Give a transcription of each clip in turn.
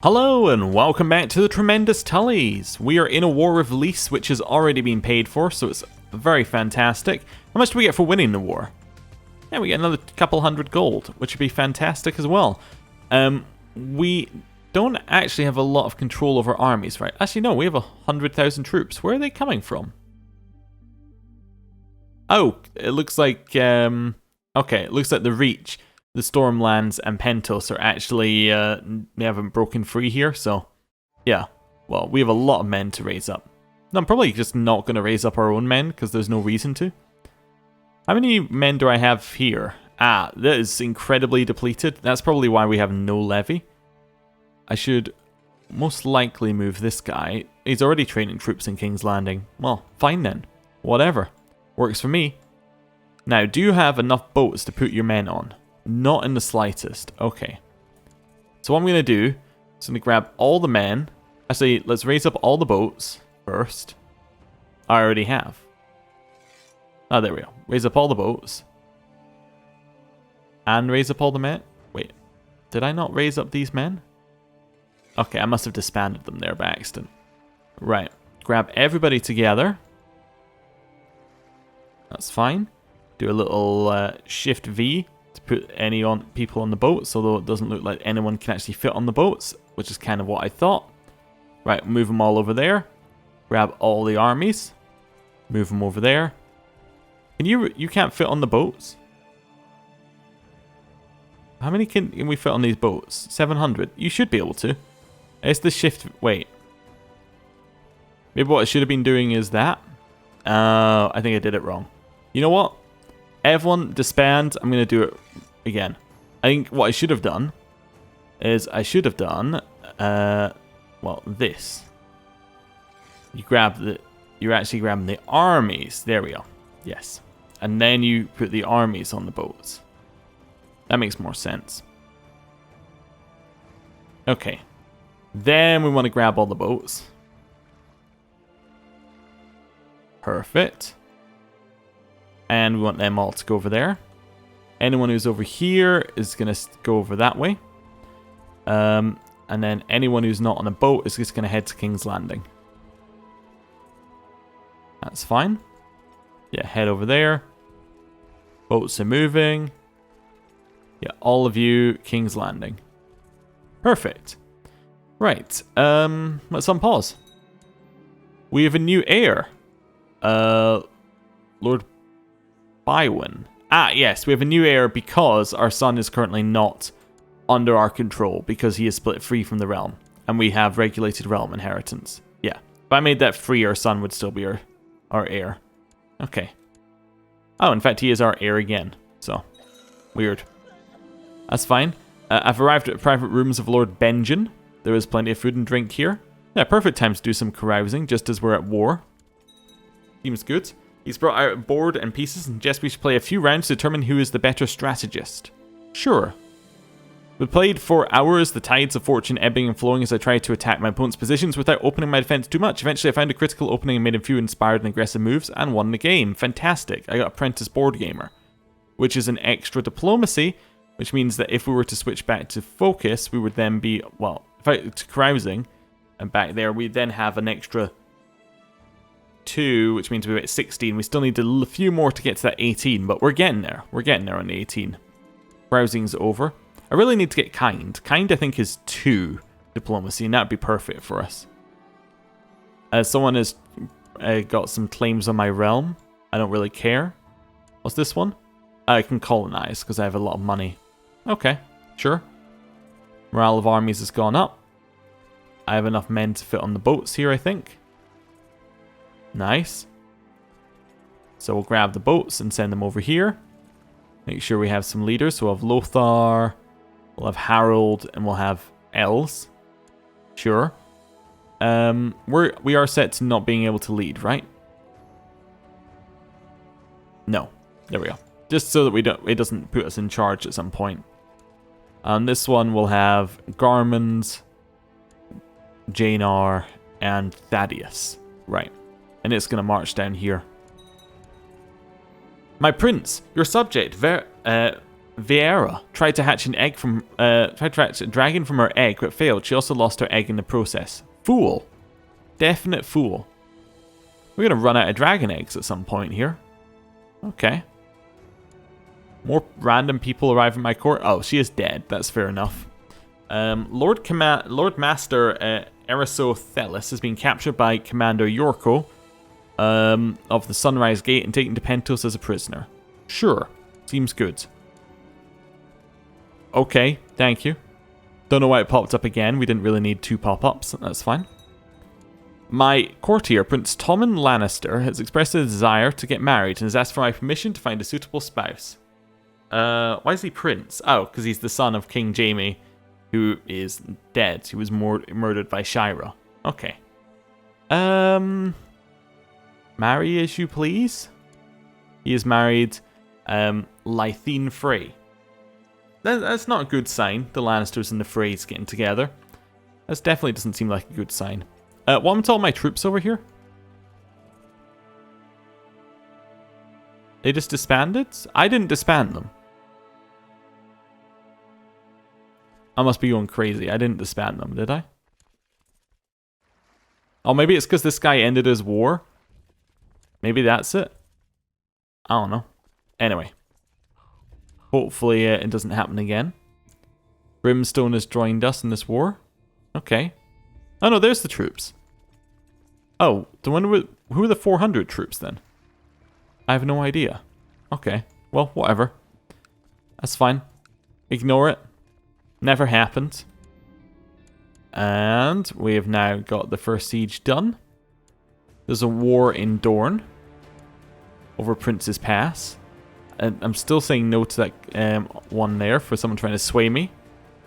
Hello and welcome back to the Tremendous Tullys. We are in a war with Lys, which has already been paid for, so it's very fantastic. How much do we get for winning the war? Yeah, we get another couple hundred gold, which would be fantastic as well. We don't actually have a lot of control over armies, right? Actually, no, we have 100,000 troops. Where are they coming from? Oh, it looks like, okay, it looks like the Reach, the Stormlands, and Pentos are actually, they haven't broken free here, so, yeah. Well, we have a lot of men to raise up. No, I'm probably just not going to raise up our own men, because there's no reason to. How many men do I have here? Ah, that is incredibly depleted. That's probably why we have no levy. I should most likely move this guy. He's already training troops in King's Landing. Well, fine then. Whatever. Works for me. Now, do you have enough boats to put your men on? Not in the slightest. Okay. So what I'm going to do is I'm going to grab all the men. Actually, let's raise up all the boats first. I already have. Oh, there we go. Raise up all the boats. And raise up all the men. Wait. Did I not raise up these men? Okay, I must have disbanded them there by accident. Right. Grab everybody together. That's fine. Do a little shift V to put any people on the boats, although it doesn't look like anyone can actually fit on the boats, which is kind of what I thought. Right, move them all over there. Grab all the armies. Move them over there. Can you can't fit on the boats? How many can we fit on these boats? 700. You should be able to. It's the shift. Wait. Maybe what I should have been doing is that. I think I did it wrong. You know what? Everyone disband. I'm going to do it again. I think what I should have done is I should have done, well, this. You're actually grabbing the armies. There we go. Yes. And then you put the armies on the boats. That makes more sense. Okay. Then we want to grab all the boats. Perfect. And we want them all to go over there. Anyone who's over here is going to go over that way. And then anyone who's not on a boat is just going to head to King's Landing. That's fine. Yeah, head over there. Boats are moving. Yeah, all of you, King's Landing. Perfect. Right, let's unpause. We have a new heir. Lord Bywin. Ah, yes, we have a new heir because our son is currently not under our control because he is split free from the realm. And we have regulated realm inheritance. Yeah, if I made that free, our son would still be our heir. Okay. Oh, in fact, he is our heir again. So, weird. That's fine. I've arrived at the private rooms of Lord Benjen. There is plenty of food and drink here. Yeah, perfect time to do some carousing, just as we're at war. Seems good. He's brought out a board and pieces and suggests we should play a few rounds to determine who is the better strategist. Sure. We played for hours, the tides of fortune ebbing and flowing as I tried to attack my opponent's positions without opening my defense too much. Eventually I found a critical opening and made a few inspired and aggressive moves and won the game. Fantastic. I got Apprentice Board Gamer, which is an extra diplomacy, which means that if we were to switch back to focus, we would then be, well, to carousing, and back there, we then have an extra 2, which means we're at 16. We still need a few more to get to that 18, but we're getting there. We're getting there on the 18. Carousing's over. I really need to get kind. Kind, I think, is 2 diplomacy, and that would be perfect for us. Someone has got some claims on my realm. I don't really care. What's this one? I can colonize because I have a lot of money. Okay, sure. Morale of armies has gone up. I have enough men to fit on the boats here, I think. Nice. So we'll grab the boats and send them over here. Make sure we have some leaders. So we'll have Lothar, we'll have Harold, and we'll have Els. Sure. We are set to not being able to lead, right? No. There we go. Just so that it doesn't put us in charge at some point. This one will have Garmund, Janar, and Thaddeus. Right. And it's going to march down here. My prince, your subject, Vieira tried to hatch a dragon from her egg, but failed. She also lost her egg in the process. Fool. Definite fool. We're gonna run out of dragon eggs at some point here. Okay. More random people arrive in my court. Oh, she is dead. That's fair enough. Lord Master Tullys has been captured by Commander Yorko of the Sunrise Gate and taken to Pentos as a prisoner. Sure. Seems good. Okay, thank you. Don't know why it popped up again. We didn't really need 2 pop-ups. That's fine. My courtier, Prince Tommen Lannister, has expressed a desire to get married and has asked for my permission to find a suitable spouse. Why is he prince? Oh, because he's the son of King Jaime, who is dead. He was murdered by Shira. Okay. Marry as you please? He is married, Lythene Frey. That's not a good sign, the Lannisters and the Freys getting together. That definitely doesn't seem like a good sign. What happened to all my troops over here? They just disbanded? I didn't disband them. I must be going crazy. I didn't disband them, did I? Oh, maybe it's because this guy ended his war. Maybe that's it. I don't know. Anyway. Hopefully it doesn't happen again. Brimstone has joined us in this war. Okay. Oh no, there's the troops. Oh, who are the 400 troops then? I have no idea. Okay, well, whatever. That's fine. Ignore it. Never happened. And we have now got the first siege done. There's a war in Dorne over Prince's Pass. And I'm still saying no to that one there for someone trying to sway me.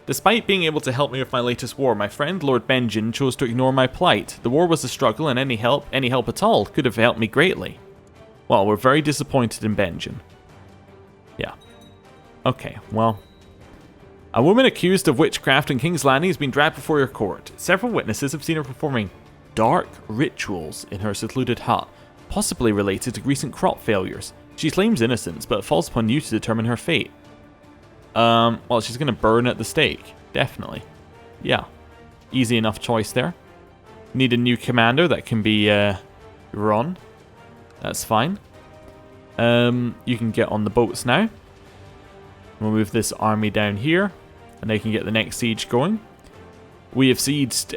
Despite being able to help me with my latest war, my friend Lord Benjen chose to ignore my plight. The war was a struggle, and any help at all could have helped me greatly. Well, we're very disappointed in Benjen. Yeah. Okay, well. A woman accused of witchcraft in King's Landing has been dragged before your court. Several witnesses have seen her performing dark rituals in her secluded hut, possibly related to recent crop failures. She claims innocence, but it falls upon you to determine her fate. Well, she's going to burn at the stake. Definitely. Yeah. Easy enough choice there. Need a new commander that can be Ron. That's fine. You can get on the boats now. We'll move this army down here, and they can get the next siege going. We have sieged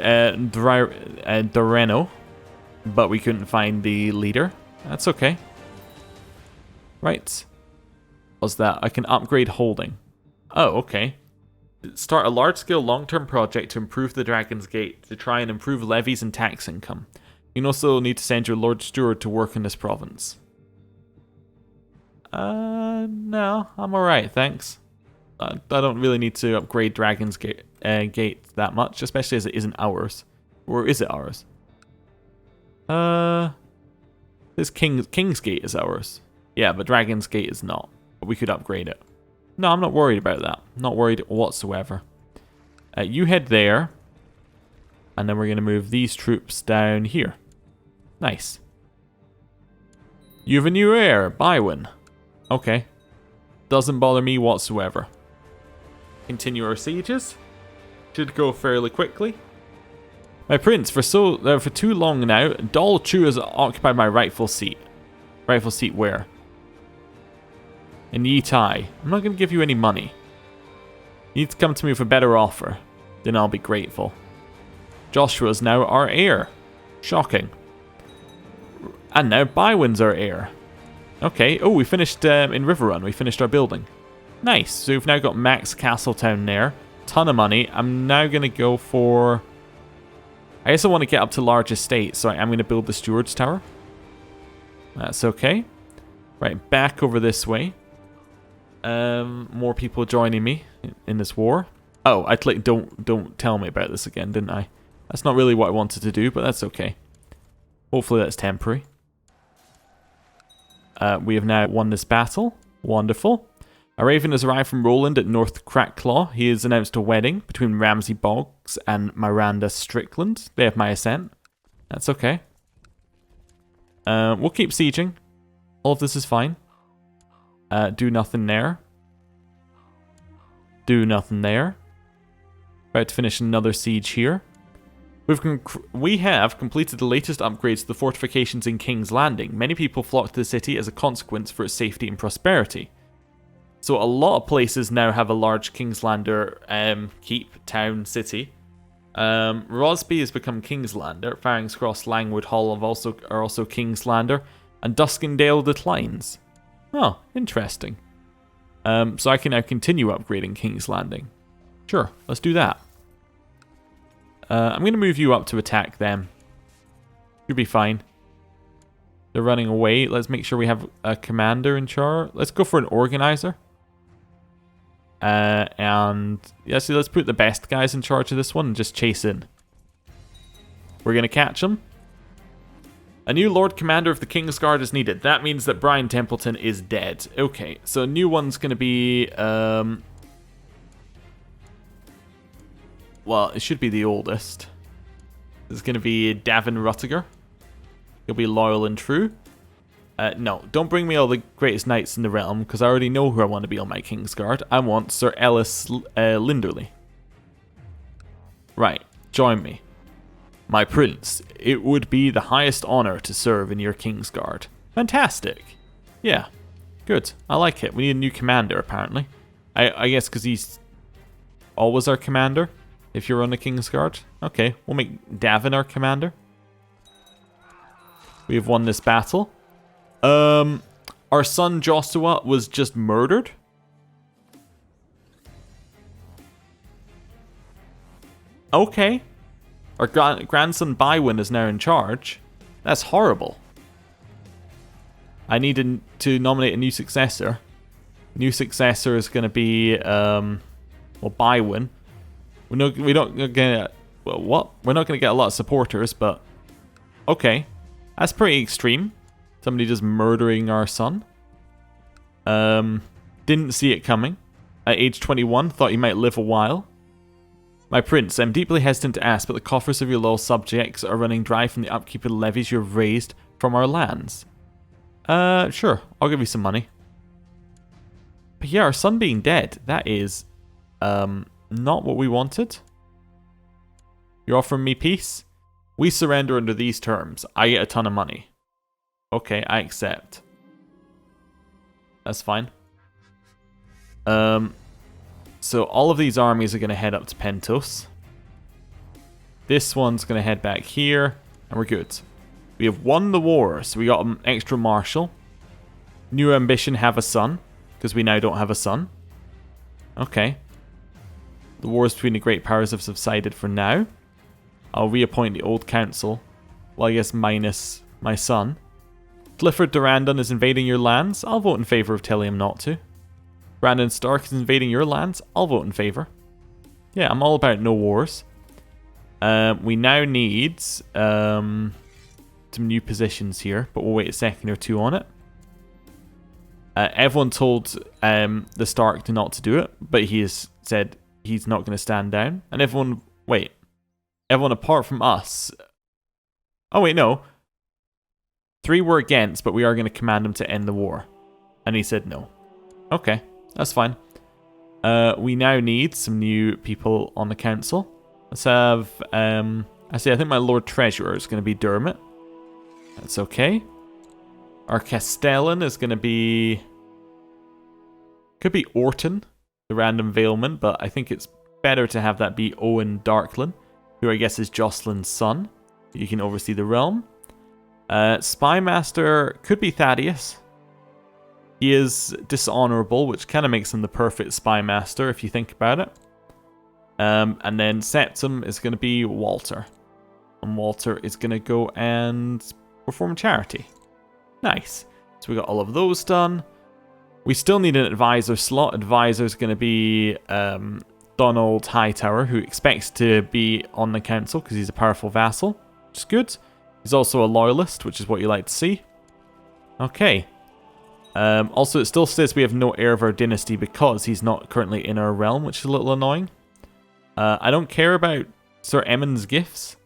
Doreno, but we couldn't find the leader. That's okay. Right. What's that? I can upgrade holding. Oh, okay. Start a large-scale long-term project to improve the Dragon's Gate to try and improve levies and tax income. You can also need to send your Lord Steward to work in this province. No, I'm alright, thanks. I don't really need to upgrade Dragon's Gate that much, especially as it isn't ours. Or is it ours? This King's Gate is ours. Yeah, but Dragon's Gate is not. But we could upgrade it. No, I'm not worried about that. Not worried whatsoever. You head there. And then we're going to move these troops down here. Nice. You have a new heir, Bywin. Okay. Doesn't bother me whatsoever. Continue our sieges. Should go fairly quickly. My prince, for too long now, Dol Chu has occupied my rightful seat. Rightful seat where? In Yi Tai. I'm not going to give you any money. You need to come to me with a better offer. Then I'll be grateful. Joshua is now our heir. Shocking. And now Bywin's our heir. Okay. Oh, we finished in Riverrun. We finished our building. Nice. So we've now got Max Castletown there. Ton of money. I'm now going to go for... I guess I want to get up to large estate, so I'm going to build the Steward's Tower. That's okay. Right, back over this way. More people joining me in this war. Oh, I clicked don't tell me about this again, didn't I? That's not really what I wanted to do, but that's okay. Hopefully that's temporary. We have now won this battle. Wonderful. A raven has arrived from Roland at North Crackclaw. He has announced a wedding between Ramsay Boggs and Miranda Strickland. They have my assent. That's okay. We'll keep sieging. All of this is fine. Do nothing there. do nothing there. About to finish another siege here. We have completed the latest upgrades to the fortifications in King's Landing. Many people flock to the city as a consequence for its safety and prosperity. So a lot of places now have a large Kingslander keep, town, city. Rosby has become Kingslander. Farring's Cross, Langwood Hall are also Kingslander. And Duskendale declines. Oh, interesting. So I can now continue upgrading King's Landing. Sure, let's do that. I'm going to move you up to attack them. You'll be fine. They're running away. Let's make sure we have a commander in charge. Let's go for an organizer. And yeah, see, let's put the best guys in charge of this one and just chase in. We're going to catch them. A new Lord Commander of the King's Guard is needed. That means that Brian Templeton is dead. Okay, so a new one's going to be... well, it should be the oldest. It's going to be Davin Ruttiger. He'll be loyal and true. No, don't bring me all the greatest knights in the realm, because I already know who I want to be on my King's Guard. I want Sir Ellis Linderley. Right, join me. My prince, it would be the highest honor to serve in your King's Guard. Fantastic. Yeah, good. I like it. We need a new commander, apparently. I guess because he's always our commander, if you're on the King's Guard. Okay, we'll make Davin our commander. We have won this battle. Our son Joshua was just murdered. Okay. Our grandson Bywin is now in charge. That's horrible. I need to nominate a new successor. New successor is going to be, well, Bywin. We're not going to get, well, what? We're not going to get a lot of supporters, but okay. That's pretty extreme. Somebody just murdering our son. Didn't see it coming. At age 21, thought he might live a while. My prince, I'm deeply hesitant to ask, but the coffers of your loyal subjects are running dry from the upkeep of the levies you have raised from our lands. Sure, I'll give you some money. But yeah, our son being dead, that is, not what we wanted. You're offering me peace? We surrender under these terms. I get a ton of money. Okay, I accept. That's fine. So all of these armies are going to head up to Pentos. This one's going to head back here, and we're good. We have won the war, so we got an extra marshal. New ambition, have a son, because we now don't have a son. Okay. The wars between the great powers have subsided for now. I'll reappoint the old council. Well, I guess minus my son. Clifford Durandon is invading your lands. I'll vote in favour of telling him not to. Brandon Stark is invading your lands. I'll vote in favour. Yeah, I'm all about no wars. We now need some new positions here, but we'll wait a second or two on it. Everyone told the Stark not to do it, but he has said he's not going to stand down. And everyone, wait, everyone apart from us. Oh wait, no. 3 were against, but we are going to command him to end the war. And he said no. Okay, that's fine. We now need some new people on the council. Let's have, I think my Lord Treasurer is going to be Dermot. That's okay. Our Castellan is going to be... Could be Orton, the random Vailment, but I think it's better to have that be Owen Darklin, who I guess is Jocelyn's son. You can oversee the realm. Spymaster could be Thaddeus. He is dishonorable, which kind of makes him the perfect Spymaster if you think about it. And then Septum is going to be Walter. And Walter is going to go and perform charity. Nice. So we got all of those done. We still need an advisor slot. Advisor is going to be Donald Hightower, who expects to be on the council because he's a powerful vassal, which is good. He's also a loyalist, which is what you like to see. Okay. Also, it still says we have no heir of our dynasty because he's not currently in our realm, which is a little annoying. I don't care about Sir Emmond's gifts.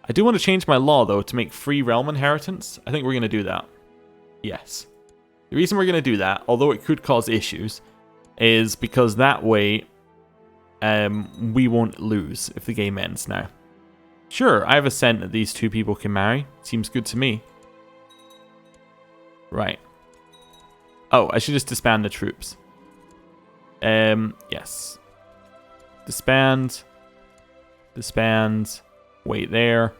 I do want to change my law, though, to make free realm inheritance. I think we're going to do that. Yes. The reason we're going to do that, although it could cause issues, is because that way we won't lose if the game ends now. Sure, I have assent that these two people can marry. Seems good to me. Right. Oh, I should just disband the troops. Yes. Disband. Disband. Wait there.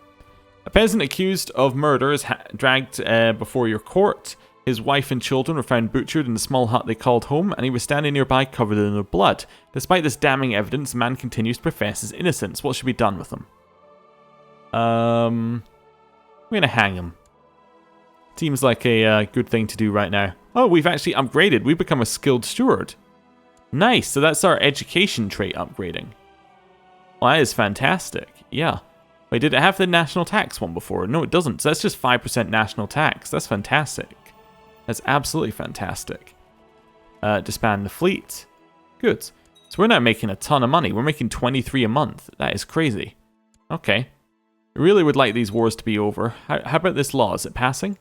A peasant accused of murder is dragged before your court. His wife and children were found butchered in the small hut they called home, and he was standing nearby covered in their blood. Despite this damning evidence, the man continues to profess his innocence. What should be done with him? We're gonna hang him. Seems like a good thing to do right now. Oh, we've actually upgraded. We've become a skilled steward. Nice, so that's our education trait upgrading. Well, that is fantastic. Yeah. Wait, did it have the national tax one before? No, it doesn't. So that's just 5% national tax. That's fantastic. That's absolutely fantastic. Disband the fleet. Good. So we're now making a ton of money. We're making 23 a month. That is crazy. Okay. I really would like these wars to be over. How about this law? Is it passing?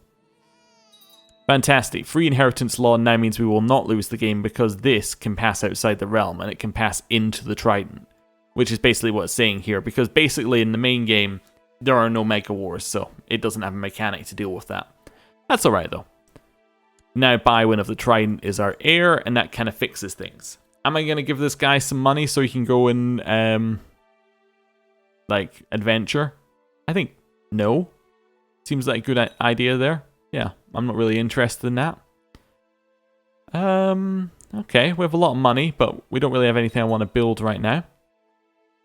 Fantastic. Free inheritance law now means we will not lose the game because this can pass outside the realm and it can pass into the Trident. Which is basically what it's saying here, because basically in the main game, there are no mega wars, so it doesn't have a mechanic to deal with that. That's alright though. Now Bywin of the Trident is our heir, and that kind of fixes things. Am I going to give this guy some money so he can go and, like, adventure? I think no. Seems like a good idea there. Yeah, I'm not really interested in that. Okay, we have a lot of money, but we don't really have anything I want to build right now.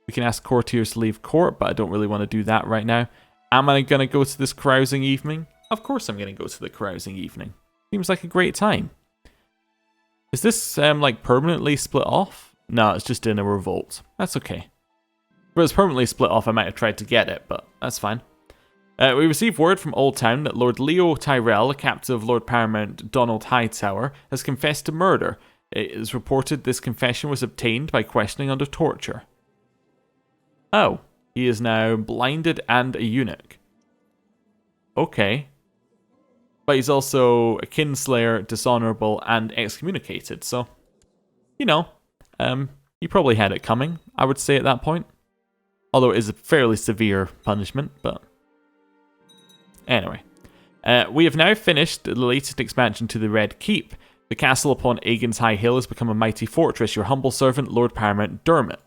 We can ask courtiers to leave court, but I don't really want to do that right now. Am I going to go to this carousing evening? Of course I'm going to go to the carousing evening. Seems like a great time. Is this, like, permanently split off? No, it's just in a revolt. That's okay. If it was permanently split off, I might have tried to get it, but that's fine. We received word from Old Town that Lord Leo Tyrell, a captive of Lord Paramount Donald Hightower, has confessed to murder. It is reported this confession was obtained by questioning under torture. Oh, he is now blinded and a eunuch. Okay. But he's also a kinslayer, dishonorable, and excommunicated, so, you know, he probably had it coming, I would say at that point. Although it is a fairly severe punishment, but anyway. We have now finished the latest expansion to the Red Keep. The castle upon Aegon's High Hill has become a mighty fortress. Your humble servant, Lord Paramount Dermot.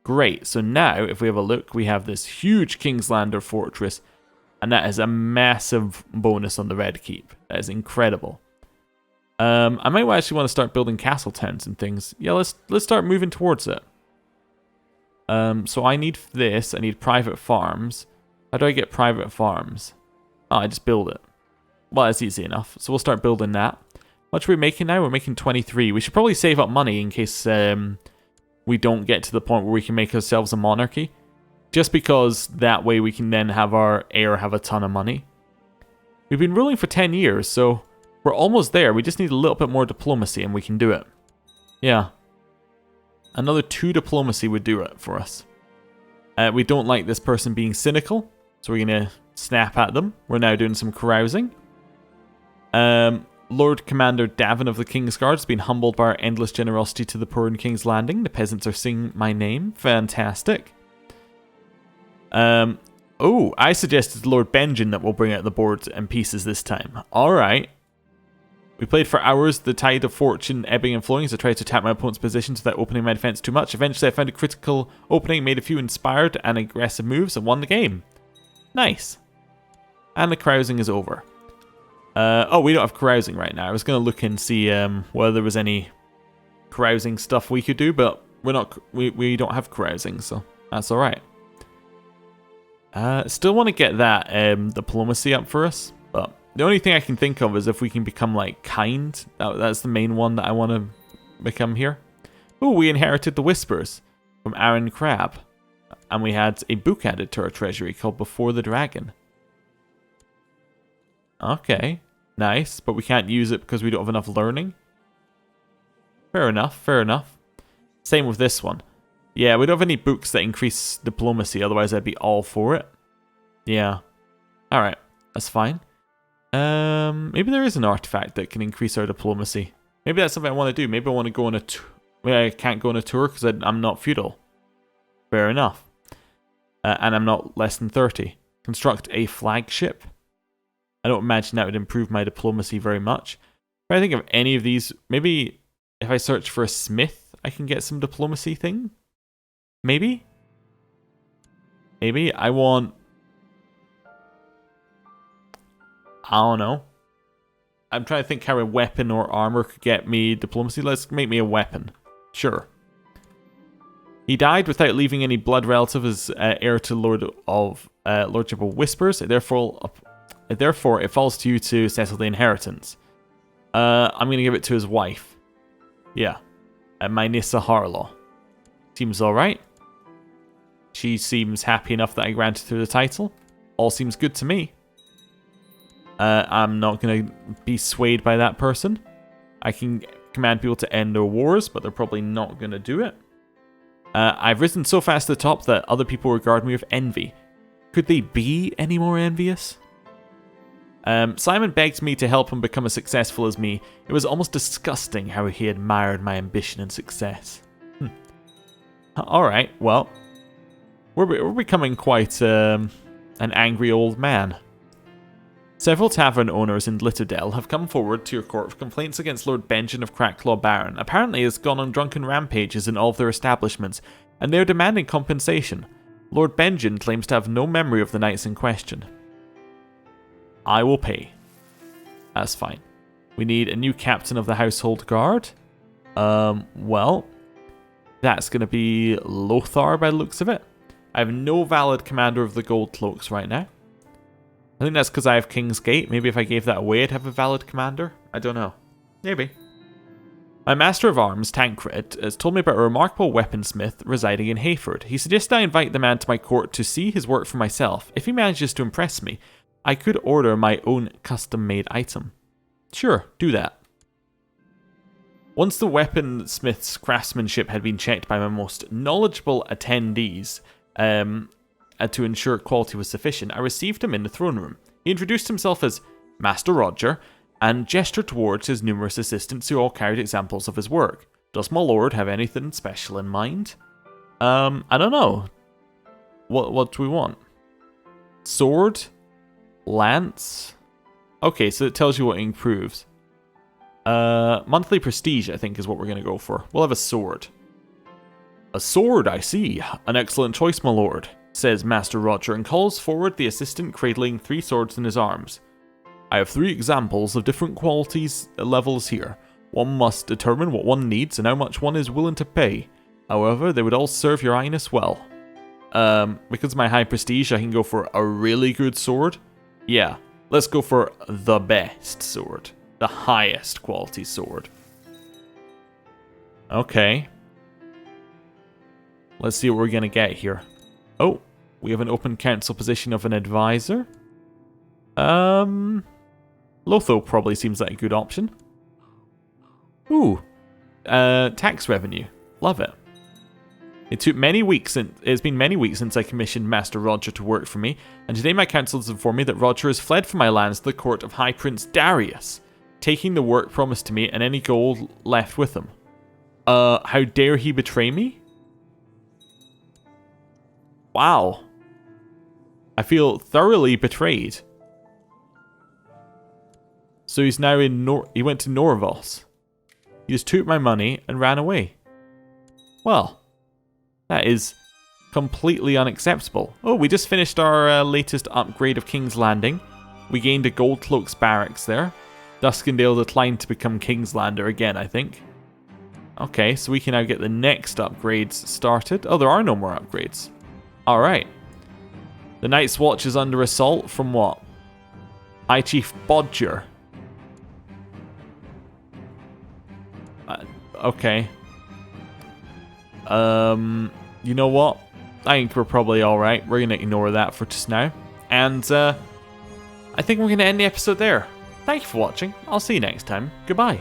Great, so now, if we have a look, we have this huge Kingslander fortress, and that is a massive bonus on the Red Keep. That is incredible. I might actually want to start building castle towns and things. Yeah, let's start moving towards it. So I need this, I need private farms. How do I get private farms? Oh, I just build it. Well, that's easy enough. So we'll start building that. How much are we making now? We're making 23. We should probably save up money in case we don't get to the point where we can make ourselves a monarchy. Just because that way we can then have our heir have a ton of money. We've been ruling for 10 years, so we're almost there. We just need a little bit more diplomacy and we can do it. Yeah. Another 2 diplomacy would do it for us. We don't like this person being cynical, so we're going to snap at them. We're now doing some carousing. Lord Commander Davin of the Kingsguard has been humbled by our endless generosity to the poor in King's Landing. The peasants are singing my name. Fantastic. Oh, I suggested to Lord Benjen that we'll bring out the board and pieces this time. Alright. We played for hours, the tide of fortune ebbing and flowing as I tried to attack my opponent's positions without opening my defense too much. Eventually I found a critical opening, made a few inspired and aggressive moves, and won the game. Nice. And the carousing is over. Oh, we don't have carousing right now. I was going to look and see whether there was any carousing stuff we could do, but we don't have carousing, so that's alright. Still want to get that diplomacy up for us, but the only thing I can think of is if we can become, like, kind. That's the main one that I want to become here. Oh, we inherited the Whispers from Aaron Crabbe, and we had a book added to our treasury called Before the Dragon. Okay, nice, but we can't use it because we don't have enough learning. Fair enough, fair enough. Same with this one. Yeah, we don't have any books that increase diplomacy, otherwise I'd be all for it. Yeah. Alright, that's fine. Maybe there is an artifact that can increase our diplomacy. Maybe that's something I want to do. Maybe I want to go on a tour. I can't go on a tour because I'm not feudal. Fair enough. And I'm not less than 30. Construct a flagship. I don't imagine that would improve my diplomacy very much. If I think of any of these, maybe if I search for a smith, I can get some diplomacy thing? Maybe? Maybe? I want... I don't know. I'm trying to think how a weapon or armor could get me diplomacy. Let's make me a weapon. Sure. He died without leaving any blood relative as heir to Lordship of Whispers. Therefore, it falls to you to settle the inheritance. I'm going to give it to his wife. Yeah. Mynissa Harlaw. Seems alright. She seems happy enough that I granted her the title. All seems good to me. I'm not going to be swayed by that person. I can command people to end their wars, but they're probably not going to do it. I've risen so fast to the top that other people regard me with envy. Could they be any more envious? Simon begged me to help him become as successful as me. It was almost disgusting how he admired my ambition and success. Alright, well, we're becoming quite an angry old man. Several tavern owners in Litterdale have come forward to your court with complaints against Lord Benjen of Cracklaw Baron. Apparently he has gone on drunken rampages in all of their establishments, and they are demanding compensation. Lord Benjen claims to have no memory of the nights in question. I will pay. That's fine. We need a new captain of the household guard. Well, that's going to be Lothar by the looks of it. I have no valid commander of the Gold Cloaks right now. I think that's because I have King's Gate. Maybe if I gave that away, I'd have a valid commander. I don't know. Maybe. My Master of Arms, Tancred, has told me about a remarkable weaponsmith residing in Hayford. He suggests I invite the man to my court to see his work for myself. If he manages to impress me, I could order my own custom-made item. Sure, do that. Once the weaponsmith's craftsmanship had been checked by my most knowledgeable attendees, to ensure quality was sufficient, I received him in the throne room. He introduced himself as Master Roger and gestured towards his numerous assistants who all carried examples of his work. Does my lord have anything special in mind? I don't know. What do we want? Sword? Lance? Okay, so it tells you what it improves. Monthly prestige, I think, is what we're going to go for. We'll have a sword. A sword, I see. An excellent choice, my lord, says Master Roger, and calls forward the assistant cradling 3 swords in his arms. I have 3 examples of different qualities levels here. One must determine what one needs and how much one is willing to pay. However, they would all serve your highness well. Because of my high prestige, I can go for a really good sword. Yeah, let's go for the best sword. The highest quality sword. Okay. Let's see what we're going to get here. Oh, we have an open council position of an advisor. Lotho probably seems like a good option. Ooh, tax revenue. Love it. It's been many weeks since I commissioned Master Roger to work for me, and today my council has informed me that Roger has fled from my lands to the court of High Prince Darius, taking the work promised to me and any gold left with him. How dare he betray me? Wow. I feel thoroughly betrayed. So he's now in he went to Norvos. He just took my money and ran away. Well, that is completely unacceptable. Oh, we just finished our latest upgrade of King's Landing. We gained a Gold Cloaks barracks there. Duskendale declined to become King's Lander again, I think. Okay, so we can now get the next upgrades started. Oh, there are no more upgrades. Alright. The Night's Watch is under assault from what? High Chief Bodger. Okay. You know what? I think we're probably alright. We're going to ignore that for just now. And I think we're going to end the episode there. Thank you for watching. I'll see you next time. Goodbye.